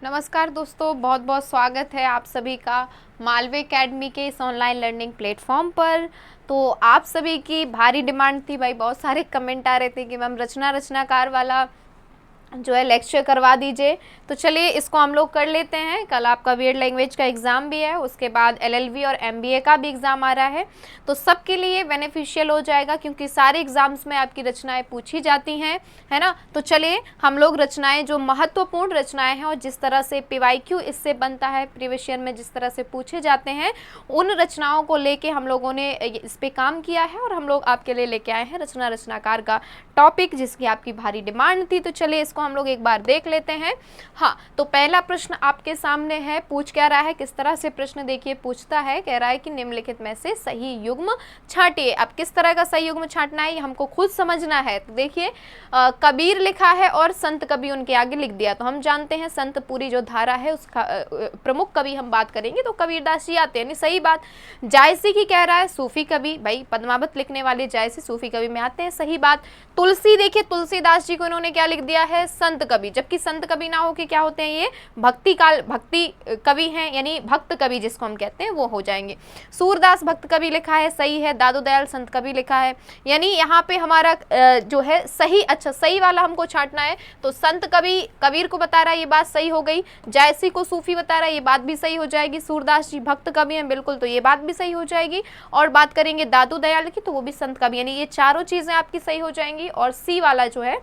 नमस्कार दोस्तों, बहुत बहुत स्वागत है आप सभी का मालवे एकेडमी के इस ऑनलाइन लर्निंग प्लेटफॉर्म पर। तो आप सभी की भारी डिमांड थी भाई, बहुत सारे कमेंट आ रहे थे कि मैम रचनाकार वाला जो है लेक्चर करवा दीजिए। तो चलिए इसको हम लोग कर लेते हैं। कल आपका बीएड लैंग्वेज का एग्ज़ाम भी है, उसके बाद एलएलबी और एमबीए का भी एग्ज़ाम आ रहा है, तो सबके लिए बेनिफिशियल हो जाएगा क्योंकि सारे एग्ज़ाम्स में आपकी रचनाएं पूछी जाती हैं, है ना। तो चलिए हम लोग रचनाएं, जो महत्वपूर्ण रचनाएं हैं और जिस तरह से पीवाईक्यू इससे बनता है, प्रीवियस ईयर में जिस तरह से पूछे जाते हैं, उन रचनाओं को लेके हम लोगों ने इस पे काम किया है और हम लोग आपके लिए लेके आए हैं रचनाकार का टॉपिक, जिसकी आपकी भारी डिमांड थी। तो चलिए इसको हम लोग एक बार देख लेते हैं। हाँ, तो पहला प्रश्न आपके सामने है। पूछ क्या रहा है, किस तरह से प्रश्न देखिए पूछता है, कह रहा है कि निम्नलिखित में से सही युग्म छांटिए। अब किस तरह का सही युग्म छांटना है ये हमको खुद समझना है। तो देखिए कबीर लिखा है और संत कवि उनके आगे लिख दिया, तो हम जानते हैं संत पूरी जो धारा है उसका प्रमुख कवि हम बात करेंगे तो कबीरदास जी आते हैं, सही बात। जायसी की कह रहा है सूफी कवि, भाई पद्मावत लिखने वाले जायसी सूफी कवि में आते हैं, सही बात। तुलसी, देखिए तुलसीदास जी को इन्होंने क्या लिख दिया है, संत कवि, जबकि संत कवि ना हो के क्या होते हैं ये भक्ति कवि हैं, यानी भक्त कवि जिसको हम कहते हैं वो हो जाएंगे। सूरदास भक्त कवि लिखा है, सही है। दादू दयाल संत कवि लिखा है, यानी यहाँ पे हमारा जो है सही, अच्छा सही वाला हमको छांटना है। तो संत कवि कबीर को बता रहा है, ये बात सही हो गई। जायसी को सूफी बता रहा है, ये बात भी सही हो जाएगी। सूरदास जी भक्त कवि हैं, बिल्कुल, तो ये बात भी सही हो जाएगी। और बात करेंगे दादू दयाल की, तो वो भी संत कवि, यानी ये चारों चीजें आपकी सही हो जाएंगी। और सी वाला जो है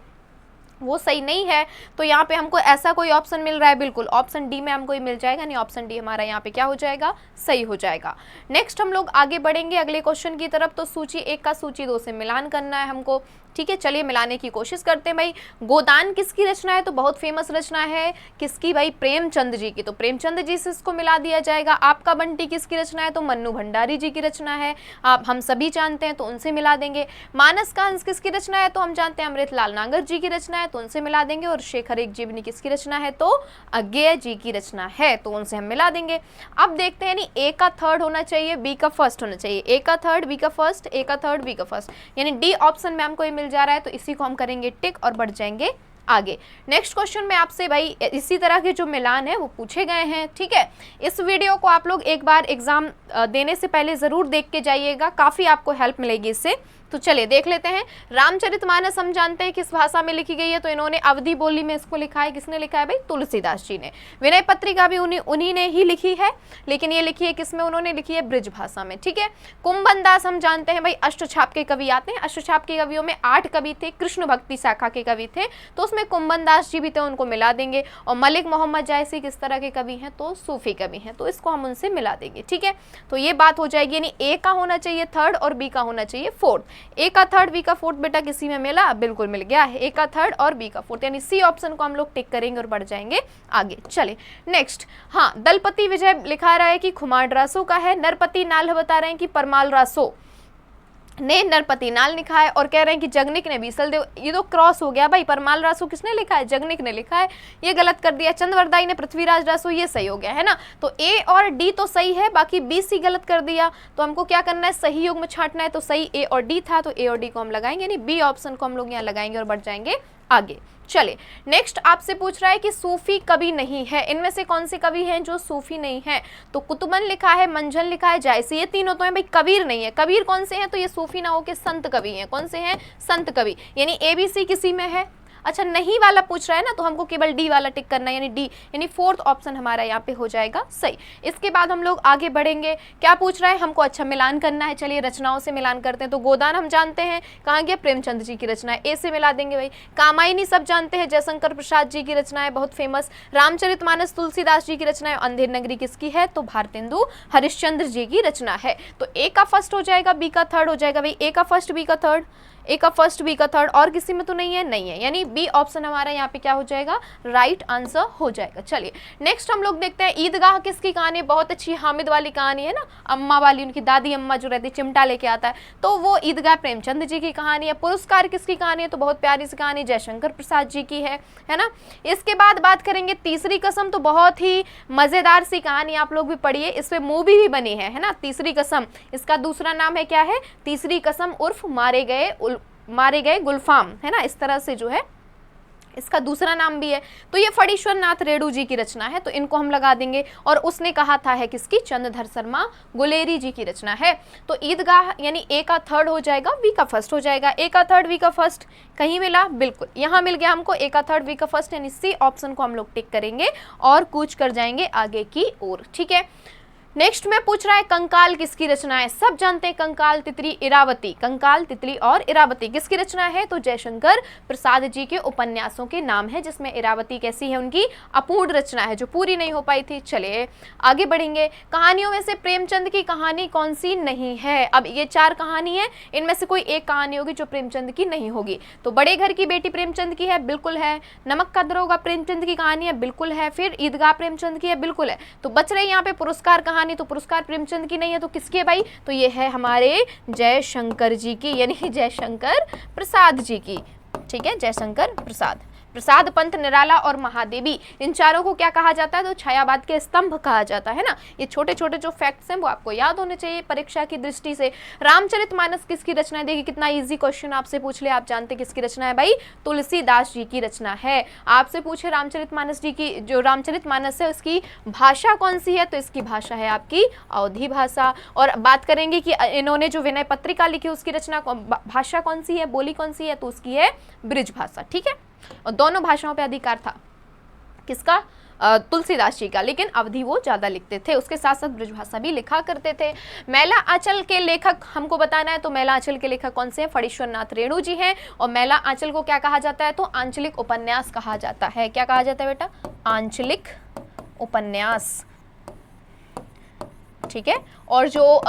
वो सही नहीं है। तो यहाँ पे हमको ऐसा कोई ऑप्शन मिल रहा है, बिल्कुल ऑप्शन डी में हमको ये मिल जाएगा, नहीं ऑप्शन डी हमारा यहाँ पे क्या हो जाएगा, सही हो जाएगा। नेक्स्ट हम लोग आगे बढ़ेंगे अगले क्वेश्चन की तरफ। तो सूची 1 का सूची 2 से मिलान करना है हमको, ठीक है। चलिए मिलाने की कोशिश करते हैं। भाई गोदान किसकी रचना है, तो बहुत फेमस रचना है, किसकी भाई, प्रेमचंद जी की, तो प्रेमचंद जी से इसको मिला दिया जाएगा। आपका बंटी किसकी रचना है, तो मन्नू भंडारी जी की रचना है, आप हम सभी जानते हैं, तो उनसे मिला देंगे। मानस का हंस किसकी रचना है, तो हम जानते हैं अमृतलाल नागर जी की रचना है, तो उनसे मिला देंगे। और शेखर एक जीवनी किसकी रचना है, तो अज्ञेय जी की रचना है, तो उनसे हम मिला देंगे। अब देखते हैं, ए का थर्ड होना चाहिए, बी का फर्स्ट होना चाहिए, ए का थर्ड, बी का फर्स्ट, ए का थर्ड, बी का फर्स्ट, यानी डी ऑप्शन में हमको मिल जा रहा है, तो इसी को हम करेंगे टिक और बढ़ जाएंगे आगे। नेक्स्ट क्वेश्चन में आपसे भाई इसी तरह के जो मिलान है वो पूछे गए हैं, ठीक है। इस वीडियो को आप लोग एक बार एग्जाम देने से पहले जरूर देख के जाइएगा, काफी आपको हेल्प मिलेगी इससे। तो चलिए देख लेते हैं। रामचरितमानस हम जानते हैं किस भाषा में लिखी गई है, तो इन्होंने अवधी बोली में इसको लिखा है। किसने लिखा है भाई, तुलसीदास जी ने। विनय पत्रिका भी उन्हीं ने ही लिखी है, लेकिन ये लिखी है किसमें, उन्होंने लिखी है ब्रिज भाषा में, ठीक है। कुंभन दास हम जानते हैं भाई अष्टछाप के कवि आते हैं, अष्टछाप के कवियों में 8 कवि थे, कृष्ण भक्ति शाखा के कवि थे, तो उसमें कुंभन दास जी भी थे, उनको मिला देंगे। और मलिक मोहम्मद जायसी किस तरह के कवि हैं, तो सूफी कवि हैं, तो इसको हम उनसे मिला देंगे, ठीक है। तो ये बात हो जाएगी, यानी ए का होना चाहिए थर्ड और बी का होना चाहिए फोर्थ। ए का थर्ड, बी का फोर्थ बेटा किसी में मिला, बिल्कुल मिल गया है, ए का थर्ड और बी का फोर्थ, यानी सी ऑप्शन को हम लोग टिक करेंगे और बढ़ जाएंगे आगे। चले नेक्स्ट। हाँ, दलपति विजय लिखा रहा है कि खुमार रासो का है, नरपति नाल बता रहे हैं कि परमाल रासो ने नरपति नाल लिखा है, और कह रहे हैं कि जगनिक ने बीसल देव, ये तो क्रॉस हो गया भाई, परमाल रासो किसने लिखा है, जगनिक ने लिखा है, ये गलत कर दिया। चंद्रवरदाई ने पृथ्वीराज रासो, ये सही हो गया है ना। तो ए और डी तो सही है, बाकी बी सी गलत कर दिया, तो हमको क्या करना है, सही युग्म छांटना है। तो सही ए और डी था, तो ए और डी को हम लगाएंगे, यानी बी ऑप्शन को हम लोग यहाँ लगाएंगे और बढ़ जाएंगे आगे। चले नेक्स्ट आपसे पूछ रहा है कि सूफी कवि नहीं है, इनमें से कौन से कवि हैं जो सूफी नहीं है, तो कुतुबन लिखा है, मंझल लिखा है, जायसी, ये तीनों तो हैं भाई, कबीर नहीं है। कबीर कौन से हैं, तो ये सूफी ना हो के संत कवि हैं। कौन से हैं, संत कवि, यानी ए बी सी किसी में है। अच्छा नहीं वाला पूछ रहा है ना, तो हमको केवल डी वाला टिक करना है, यानी डी, यानी फोर्थ ऑप्शन हमारा यहाँ पे हो जाएगा सही। इसके बाद हम लोग आगे बढ़ेंगे। क्या पूछ रहा है हमको, अच्छा मिलान करना है। चलिए रचनाओं से मिलान करते हैं। तो गोदान हम जानते हैं, कहाँ गया, प्रेमचंद जी की रचना है, ए से मिला देंगे भाई। कामायनी सब जानते हैं, जयशंकर प्रसाद जी की रचना है, बहुत फेमस। रामचरितमानस तुलसीदास जी की रचना है। अंधेर नगरी किसकी है, तो भारतेंदु हरिश्चंद्र जी की रचना है। तो ए का फर्स्ट हो जाएगा, बी का थर्ड हो जाएगा भाई, ए का फर्स्ट, बी का थर्ड, ए का फर्स्ट, बी का थर्ड, और किसी में तो नहीं है, नहीं है, यानी बी ऑप्शन हमारा यहाँ पे क्या हो जाएगा, राइट आंसर हो जाएगा। चलिए नेक्स्ट हम लोग देखते हैं, ईदगाह किसकी कहानी है, बहुत अच्छी हामिद वाली कहानी है ना, अम्मा वाली, उनकी दादी अम्मा जो रहती चिमटा लेके आता है, तो वो ईदगाह प्रेमचंद जी की कहानी है। पुरस्कार किसकी कहानी है, तो बहुत प्यारी सी कहानी जयशंकर प्रसाद जी की है ना। इसके बाद बात करेंगे तीसरी कसम, तो बहुत ही मजेदार सी कहानी, आप लोग भी पढ़िए, इस पे मूवी भी बनी है ना, तीसरी कसम, इसका दूसरा नाम है क्या है, तीसरी कसम उर्फ मारे गए गुलफाम, है ना, इस तरह से जो है इसका दूसरा नाम भी है। तो ये फणीश्वर नाथ रेणु जी की रचना है, तो इनको हम लगा देंगे। और उसने कहा था है किसकी, चंद्रधर शर्मा गुलेरी जी की रचना है। तो ईदगाह यानी ए का थर्ड हो जाएगा, वी का फर्स्ट हो जाएगा। ए का थर्ड वी का फर्स्ट कहीं मिला, बिल्कुल यहाँ मिल गया हमको, ए का थर्ड वी का फर्स्ट, यानी सी ऑप्शन को हम लोग टिक करेंगे और कूच कर जाएंगे आगे की ओर। ठीक है, नेक्स्ट में पूछ रहा है कंकाल किसकी रचना है। सब जानते हैं कंकाल तितली इरावती, कंकाल तितली और इरावती किसकी रचना है, तो जयशंकर प्रसाद जी के उपन्यासों के नाम है, जिसमें इरावती कैसी है, उनकी अपूर्ण रचना है जो पूरी नहीं हो पाई थी। चलिए आगे बढ़ेंगे। कहानियों में से प्रेमचंद की कहानी कौन सी नहीं है। अब ये 4 कहानी है, इनमें से कोई एक कहानी होगी जो प्रेमचंद की नहीं होगी। तो बड़े घर की बेटी प्रेमचंद की है, बिल्कुल है। नमक का दरोगा प्रेमचंद की कहानी है, बिल्कुल है। फिर ईदगाह प्रेमचंद की है, बिल्कुल है। तो बच रही यहाँ पे पुरस्कार कहानी, तो पुरस्कार प्रेमचंद की नहीं है, तो किसकी है भाई, तो ये है हमारे जयशंकर जी की, यानी जयशंकर प्रसाद जी की। ठीक है, जयशंकर प्रसाद। प्रसाद पंत, निराला और महादेवी, इन चारों को क्या कहा जाता है, तो छायावाद के स्तंभ कहा जाता है ना। ये छोटे छोटे जो फैक्ट्स हैं वो आपको याद होने चाहिए परीक्षा की दृष्टि से। रामचरितमानस किसकी रचना है, देखिए कितना इजी क्वेश्चन आपसे पूछ ले, आप जानते किसकी रचना है भाई, तुलसीदास जी की रचना है। आपसे पूछे रामचरितमानस जी की, जो रामचरितमानस है उसकी भाषा कौन सी है, तो इसकी भाषा है आपकी अवधी भाषा। और बात करेंगे कि इन्होंने जो विनय पत्रिका लिखी उसकी रचना भाषा कौन सी है, बोली कौन सी है, तो उसकी है ब्रिज भाषा। ठीक है, और दोनों भाषाओं पे अधिकार था किसका, तुलसीदास जी का, लेकिन अवधि वो ज्यादा लिखते थे, उसके साथ साथ ब्रजभाषा भी लिखा करते थे। मैला आंचल के लेखक हमको बताना है, तो मैला आंचल के लेखक कौन से हैं, फणीश्वर नाथ रेणु जी हैं। और मैला आंचल को क्या कहा जाता है, तो आंचलिक उपन्यास कहा जाता है। क्या कहा जाता है बेटा, आंचलिक उपन्यास। ठीक है, और जो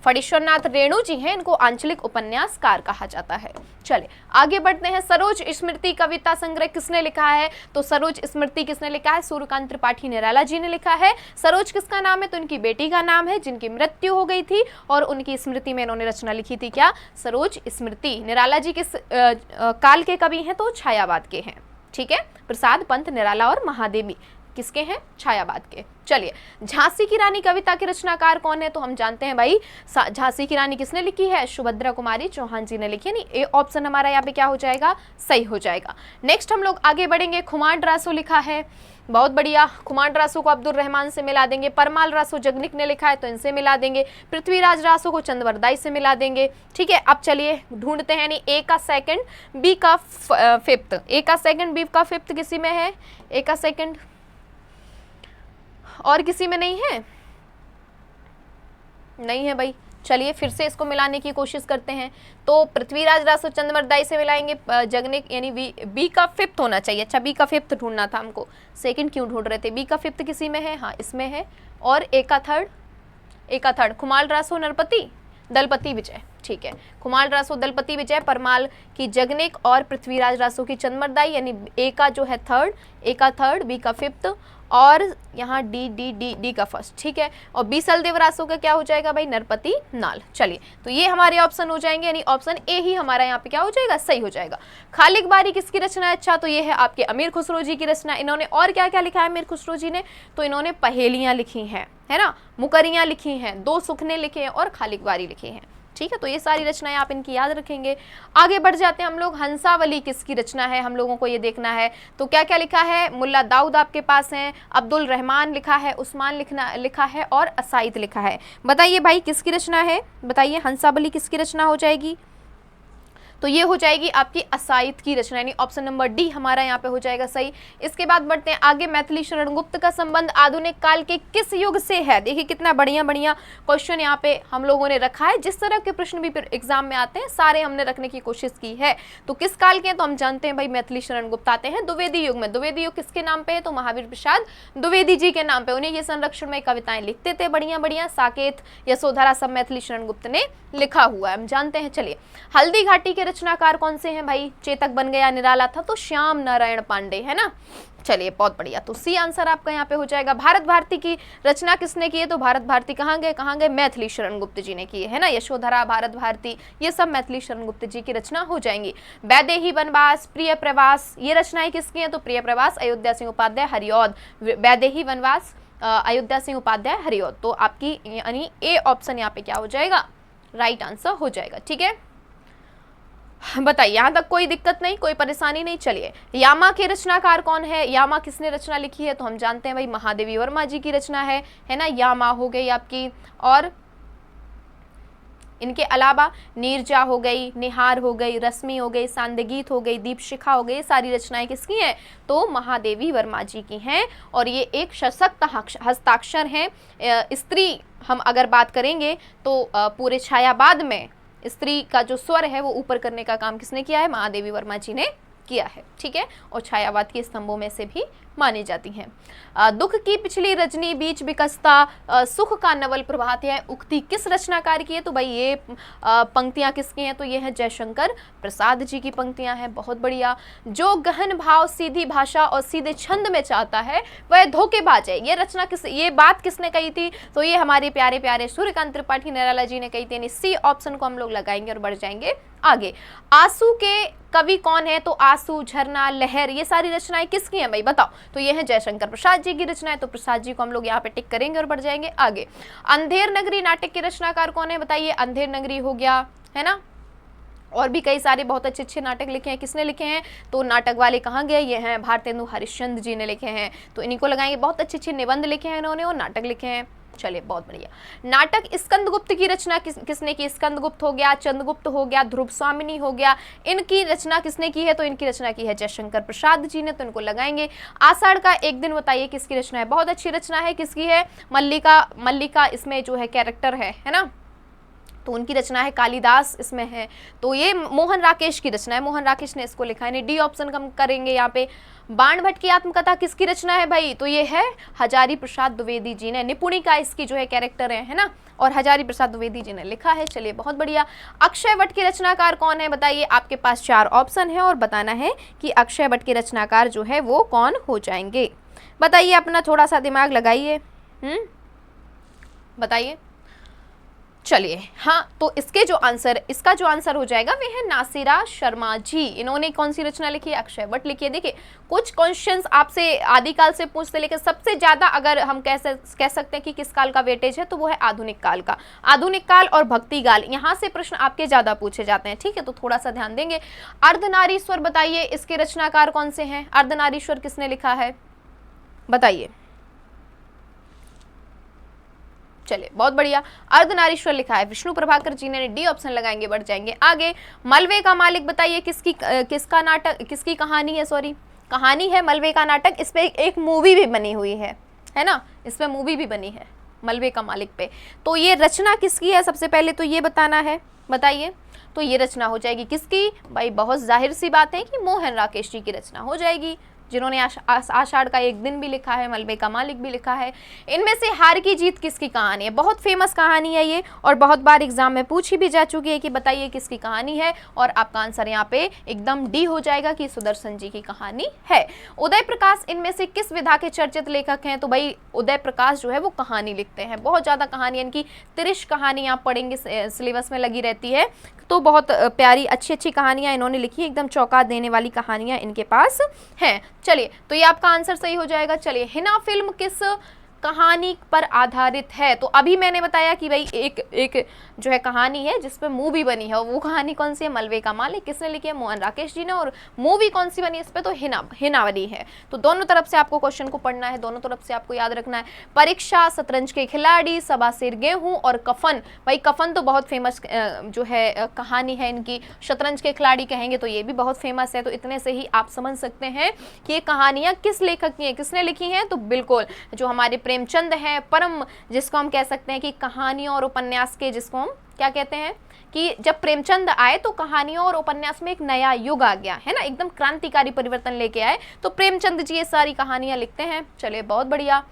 फणीश्वर नाथ रेणु जी हैं इनको आंचलिक उपन्यासकार कहा जाता है। चलिए आगे बढ़ते हैं। सरोज स्मृति कविता संग्रह किसने लिखा है, तो सरोज स्मृति किसने लिखा है, सूर्यकांत त्रिपाठी निराला जी ने लिखा है। सरोज किसका नाम है, तो उनकी बेटी का नाम है जिनकी मृत्यु हो गई थी, और उनकी स्मृति में इन्होंने रचना लिखी थी, क्या, सरोज स्मृति। निराला जी किस काल के कवि हैं, तो छायावाद के हैं। ठीक है, प्रसाद पंत, निराला और महादेवी किसके हैं, छायावाद के। चलिए, झांसी की रानी कविता के रचनाकार कौन है, तो हम जानते हैं भाई झांसी की रानी किसने लिखी है, सुभद्रा कुमारी चौहान जी ने लिखी है। ए ऑप्शन हमारा यहाँ पे क्या हो जाएगा, सही हो जाएगा। नेक्स्ट हम लोग आगे बढ़ेंगे। खुमांड रासो लिखा है, बहुत बढ़िया। खुमांड रासो को अब्दुल रहमान से मिला देंगे। परमाल रासो जगनिक ने लिखा है, तो इनसे मिला देंगे। पृथ्वीराज रासो को चंद्रवरदाई से मिला देंगे। ठीक है, अब चलिए ढूंढते हैं, यानी ए का सेकंड, बी का फिफ्थ। ए का सेकंड, बी का फिफ्थ किसी में है, ए का सेकंड और किसी में नहीं है, नहीं है भाई। चलिए फिर से इसको मिलाने की कोशिश करते हैं। तो पृथ्वीराज रासो चंद्रवरदाई से मिलाएंगे, जगनिक यानी बी का फिफ्थ होना चाहिए। अच्छा, बी का फिफ्थ ढूंढना था हमको, सेकंड क्यों ढूंढ रहे थे, बी का फिफ्थ किसी में है, हाँ इसमें है। और ए का थर्ड, खुमाल रासो नरपति दलपति विजय। ठीक है, खुमाल रासो दलपति विजय, परमाल की जगनिक और पृथ्वीराज रासो की चंद्रवरदाई, यानी ए का जो है थर्ड, ए का थर्ड, बी का फिफ्थ, और यहाँ डी का फर्स्ट। ठीक है, और बी सलदेव रासो का क्या हो जाएगा भाई, नरपति नाल। चलिए, तो ये हमारे ऑप्शन हो जाएंगे, यानी ऑप्शन ए ही हमारा यहाँ पे क्या हो जाएगा, सही हो जाएगा। खालिक बारी किसकी रचना है, अच्छा तो ये है आपके अमीर खुसरो जी की रचना। इन्होंने और क्या क्या लिखा है अमीर खुसरो जी ने, तो इन्होंने पहेलियां लिखी हैं, है ना, मुकरियां लिखी हैं, 2 सुखने लिखे हैं और खालिक बारी लिखे हैं। ठीक है, तो ये सारी रचनाएं आप इनकी याद रखेंगे। आगे बढ़ जाते हैं हम लोग। हंसावली किसकी रचना है, हम लोगों को ये देखना है। तो क्या क्या लिखा है, मुल्ला दाऊद आपके पास हैं, अब्दुल रहमान लिखा है, उस्मान लिखा है और असाइद लिखा है। बताइए भाई किसकी रचना है, बताइए हंसावली किसकी रचना हो जाएगी, तो ये हो जाएगी आपकी असाइद की रचना, यानी ऑप्शन नंबर डी हमारा यहाँ पे हो जाएगा सही। इसके बाद बढ़ते हैं आगे। मैथिली शरण गुप्त का संबंध आधुनिक काल के किस युग से है। देखिए कितना बढ़िया बढ़िया क्वेश्चन यहाँ पे हम लोगों ने रखा है। जिस तरह के प्रश्न भी एग्जाम में आते हैं सारे हमने रखने की कोशिश की है। तो किस काल के हैं, तो हम जानते हैं भाई मैथिली शरण गुप्त आते हैं द्विवेदी युग में। द्विवेदी युग किसके नाम पे है, तो महावीर प्रसाद द्विवेदी जी के नाम पे। उन्हें ये संरक्षण में कविताएं लिखते थे बढ़िया बढ़िया, साकेत यशोधरा सब मैथिली शरण गुप्त ने लिखा हुआ है, हम जानते हैं। चलिए, हल्दी घाटी के रचनाकार कौन से हैं भाई, चेतक बन गया निराला था, तो श्याम नारायण पांडे, है ना। चलिए बहुत बढ़िया, तो सी आंसर आपका यहाँ पे हो जाएगा। भारत भारती की रचना किसने की है, तो भारत भारती कहाँ गए, मैथिली शरण गुप्त जी ने की है ना। यशोधरा, भारत भारती, ये सब मैथिली शरण गुप्त जी की रचना हो जाएंगी। वैदेही वनवास, प्रिय प्रवास, ये रचनाएं किसकी हैं, तो प्रिय प्रवास अयोध्या सिंह उपाध्याय हरिऔध। वैदेही वनवास अयोध्या सिंह उपाध्याय हरिऔध, तो आपकी यानी ए ऑप्शन यहाँ पे क्या हो जाएगा, राइट आंसर हो जाएगा। ठीक है, बताइए, यहाँ तक कोई दिक्कत नहीं, कोई परेशानी नहीं। चलिए, यामा के रचनाकार कौन है? यामा किसने रचना लिखी है? तो हम जानते हैं भाई महादेवी वर्मा जी की रचना है ना। यामा हो गई आपकी, और इनके अलावा नीरजा हो गई, निहार हो गई, रश्मि हो गई, सांदगीत हो गई, दीपशिखा हो गई, सारी रचनाएं किसकी हैं? तो महादेवी वर्मा जी की हैं। और ये एक सशक्त हस्ताक्षर हैं। स्त्री हम अगर बात करेंगे तो पूरे छायावाद में स्त्री का जो स्वर है वो ऊपर करने का काम किसने किया है? महादेवी वर्मा जी ने किया है, ठीक है। और छायावाद के स्तंभों में से भी मानी जाती हैं। दुख की पिछली रजनी बीच विकसता, सुख का नवल प्रभात, यह उक्ति किस रचनाकार की है? तो भाई ये पंक्तियां किसकी हैं? तो ये है जयशंकर प्रसाद जी की पंक्तियां हैं। बहुत बढ़िया। जो गहन भाव सीधी भाषा और सीधे छंद में चाहता है वह धोखेबाज है। ये रचना ये बात किसने कही थी? तो ये हमारे प्यारे प्यारे सूर्यकांत त्रिपाठी निराला जी ने कही थी। यानी सी ऑप्शन को हम लोग लगाएंगे और बढ़ जाएंगे आगे। आंसू के कवि कौन है? तो आंसू, झरना, लहर, ये सारी रचनाएं किसकी हैं भाई? बताओ। तो ये है जयशंकर प्रसाद जी की रचना है। तो प्रसाद जी को हम लोग यहाँ पे टिक करेंगे और बढ़ जाएंगे आगे। अंधेर नगरी नाटक के रचनाकार कौन है? बताइए। अंधेर नगरी हो गया, है ना। और भी कई सारे बहुत अच्छे अच्छे नाटक लिखे हैं। किसने लिखे हैं? तो नाटक वाले कहाँ गए? ये हैं भारतेंदु हरिश्चंद्र जी ने लिखे हैं। तो इन्हीं को लगाएंगे। बहुत अच्छे अच्छे निबंध लिखे हैं इन्होंने और नाटक लिखे हैं। चलिए, बहुत बढ़िया। नाटक स्कंदगुप्त की रचना किसने की? स्कंदगुप्त हो गया, चंद्रगुप्त हो गया, ध्रुव स्वामिनी हो गया। इनकी रचना किसने की है? तो इनकी रचना की है जयशंकर प्रसाद जी ने। तो इनको लगाएंगे। आषाढ़ का एक दिन, बताइए किसकी रचना है? बहुत अच्छी रचना है। किसकी है? मल्लिका इसमें जो है कैरेक्टर है ना। तो उनकी रचना है। कालिदास इसमें है। तो ये मोहन राकेश की रचना है। मोहन राकेश ने इसको लिखा है। डी ऑप्शन कम करेंगे यहाँ पे। बाण भट्ट की आत्मकथा किसकी रचना है भाई? तो ये है हजारी प्रसाद द्विवेदी जी ने। निपुणिका इसकी जो है कैरेक्टर है ना। और हजारी प्रसाद द्विवेदी जी ने लिखा है। चलिए, बहुत बढ़िया। अक्षय वट के रचनाकार कौन है? बताइए। आपके पास 4 ऑप्शन है और बताना है कि अक्षय वट के रचनाकार जो है वो कौन हो जाएंगे। बताइए, अपना थोड़ा सा दिमाग लगाइए। बताइए। चलिए, हाँ, तो इसका जो आंसर हो जाएगा वह है नासिरा शर्मा जी। इन्होंने कौन सी रचना लिखी है? अक्षय वट लिखी है। देखिए, कुछ क्वेश्चंस आपसे आदिकाल से पूछते, लेकिन सबसे ज्यादा अगर हम कह सकते हैं कि किस काल का वेटेज है तो वो है आधुनिक काल का। आधुनिक काल और भक्ति काल, यहाँ से प्रश्न आपके ज्यादा पूछे जाते हैं, ठीक है। तो थोड़ा सा ध्यान देंगे। अर्धनारीश्वर, बताइए इसके रचनाकार कौन से हैं? अर्धनारीश्वर किसने लिखा है? बताइए। चलिए, बहुत बढ़िया। अर्धनारीश्वर लिखा है विष्णु प्रभाकर जी ने। डी ऑप्शन लगाएंगे, बढ़ जाएंगे आगे। मलबे का मालिक, बताइए किसका नाटक, किसकी कहानी है? सॉरी, कहानी है मलबे का नाटक। इस पे एक मूवी भी बनी हुई है ना। इस पे मूवी भी बनी है मलबे का मालिक पे। तो ये रचना किसकी है? सबसे पहले तो ये बताना है। बताइए। तो ये रचना हो जाएगी किसकी भाई? बहुत जाहिर सी बात है कि मोहन राकेश जी की रचना हो जाएगी, जिन्होंने आषाढ़ का एक दिन भी लिखा है, मलबे का मालिक भी लिखा है। इनमें से हार की जीत किसकी कहानी है? बहुत फेमस कहानी है ये, और बहुत बार एग्जाम में पूछी भी जा चुकी है कि बताइए किसकी कहानी है। और आपका आंसर यहाँ पे एकदम डी हो जाएगा कि सुदर्शन जी की कहानी है। उदय प्रकाश इनमें से किस विधा के चर्चित लेखक हैं? तो भाई उदय प्रकाश जो है वो कहानी लिखते हैं। बहुत ज़्यादा कहानी, इनकी 30 कहानी आप पढ़ेंगे, सिलेबस में लगी रहती है। तो बहुत प्यारी अच्छी अच्छी कहानियां इन्होंने लिखी है। एकदम चौंका देने वाली कहानियां इनके पास हैं। चलिए, तो ये आपका आंसर सही हो जाएगा। चलिए, हिना फिल्म किस कहानी पर आधारित है? तो अभी मैंने बताया कि भाई एक जो है कहानी है जिस पे मूवी बनी है। वो कहानी कौन सी है? मलबे का मालिक। किसने लिखी है? मोहन राकेश जी ने। और मूवी कौन सी बनी इस पे? तो हिना बनी है। तो दोनों तरफ से आपको क्वेश्चन को पढ़ना है, दोनों तरफ से आपको याद रखना है। परीक्षा, शतरंज के खिलाड़ी, सबा सिर गेहूं और कफन। भाई कफन तो बहुत फेमस जो है कहानी है इनकी। शतरंज के खिलाड़ी कहेंगे तो ये भी बहुत फेमस है। तो इतने से ही आप समझ सकते हैं कि ये कहानियां किस लेखक की हैं, किसने लिखी हैं। तो बिल्कुल जो हमारे प्रेमचंद है, परम जिसको हम कह सकते हैं कि कहानियों और उपन्यास के, जिसको हम क्या कहते हैं कि जब प्रेमचंद आए तो कहानियों और उपन्यास में एक नया युग आ गया है ना, एकदम क्रांतिकारी परिवर्तन लेके आए। तो प्रेमचंद जी ये सारी कहानियां लिखते हैं। चलिए, बहुत बढ़िया।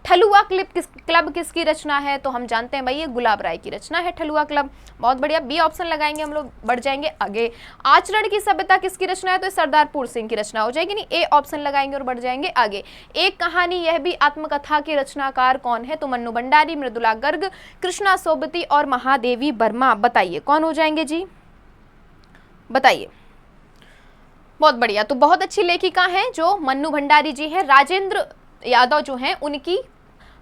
ठलुआ क्लब किसकी रचना है? तो हम जानते हैं भाई ये गुलाब राय की रचना है ठलुआ क्लब। बहुत बढ़िया। बी ऑप्शन लगाएंगे हम लोग, बढ़ जाएंगे आगे। आचरण की सभ्यता किसकी रचना है? तो सरदारपुर सिंह की रचना हो जाएगी। नहीं, ए ऑप्शन लगाएंगे और बढ़ जाएंगे आगे। एक कहानी यह भी आत्मकथा के रचनाकार कौन है? तो मन्नू भंडारी, मृदुला गर्ग, कृष्णा सोबती और महादेवी वर्मा। बताइए कौन हो जाएंगे जी? बताइए। बहुत बढ़िया। तो बहुत अच्छी लेखिका हैं जो मन्नू भंडारी जी हैं। राजेंद्र यादव जो हैं उनकी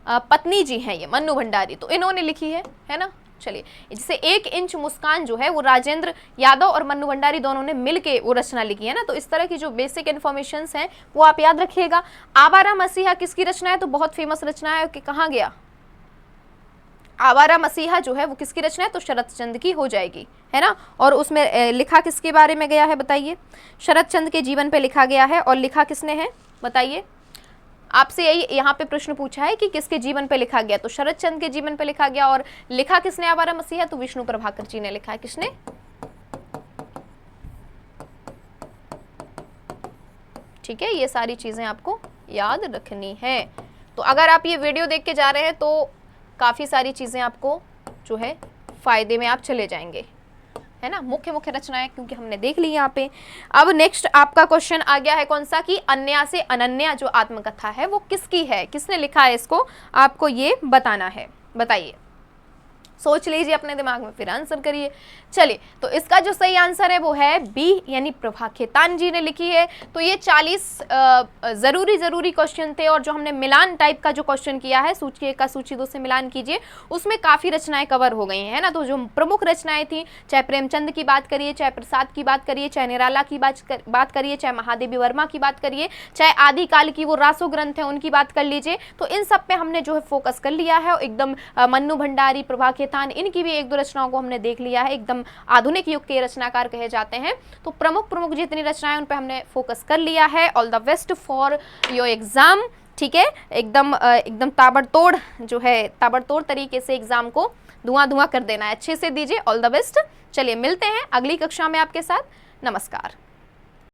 पत्नी जी हैं ये मन्नू भंडारी। तो इन्होंने लिखी है ना। चलिए, जैसे 1 इंच मुस्कान जो है वो राजेंद्र यादव और मन्नू भंडारी दोनों ने मिलके वो रचना लिखी है ना। तो इस तरह की जो बेसिक इन्फॉर्मेशंस हैं वो आप याद रखिएगा। आवारा मसीहा किसकी रचना है? तो बहुत फेमस रचना है कि कहाँ गया, आवारा मसीहा जो है वो किसकी रचना है? तो शरत चंद्र की हो जाएगी, है ना। और उसमें लिखा किसके बारे में गया है बताइए? शरत चंद्र के जीवन पे लिखा गया है। और लिखा किसने है बताइए? आपसे यही यहाँ पे प्रश्न पूछा है कि किसके जीवन पे लिखा गया, तो शरत चंद्र के जीवन पे लिखा गया। और लिखा किसने आवारा मसीहा? तो विष्णु प्रभाकर जी ने लिखा है। किसने? ठीक है, ये सारी चीजें आपको याद रखनी है। तो अगर आप ये वीडियो देख के जा रहे हैं तो काफी सारी चीजें आपको जो है फायदे में आप चले जाएंगे, है ना। मुख्य मुख्य रचनाएं क्योंकि हमने देख ली यहाँ पे। अब नेक्स्ट आपका क्वेश्चन आ गया है कौन सा कि अन्या से अनन्या जो आत्मकथा है वो किसकी है, किसने लिखा है इसको, आपको ये बताना है। बताइए, सोच लीजिए अपने दिमाग में, फिर आंसर करिए। चलिए, तो इसका जो सही आंसर है वो है बी, यानी प्रभा खेतान जी ने लिखी है। तो ये 40 जरूरी क्वेश्चन थे, और जो हमने मिलान टाइप का जो क्वेश्चन किया है, सूची 1 का सूची 2 से मिलान कीजिए, उसमें काफ़ी रचनाएं कवर हो गई हैं, है ना। तो जो प्रमुख रचनाएं थी, चाहे प्रेमचंद की बात करिए, चाहे प्रसाद की बात करिए, चाहे निराला की बात करिए, चाहे महादेवी वर्मा की बात करिए, चाहे आदिकाल की वो रासो ग्रंथ है उनकी बात कर लीजिए, तो इन सब पे हमने जो है फोकस कर लिया है। एकदम मन्नू भंडारी, प्रभा खेतान, इनकी भी 1-2 रचनाओं को हमने देख लिया है। एकदम आधुनिक युग के रचनाकार कहे जाते हैं। तो प्रमुख जितनी रचनाएं उन पे हमने फोकस कर लिया है। All the best for your exam, ठीक है। एकदम ताबड़तोड़ जो है, ताबड़तोड़ तरीके से एग्जाम को धुआं कर देना है, अच्छे से दीजिए। All the best. चलिए, मिलते हैं अगली कक्षा में आपके साथ। नमस्कार।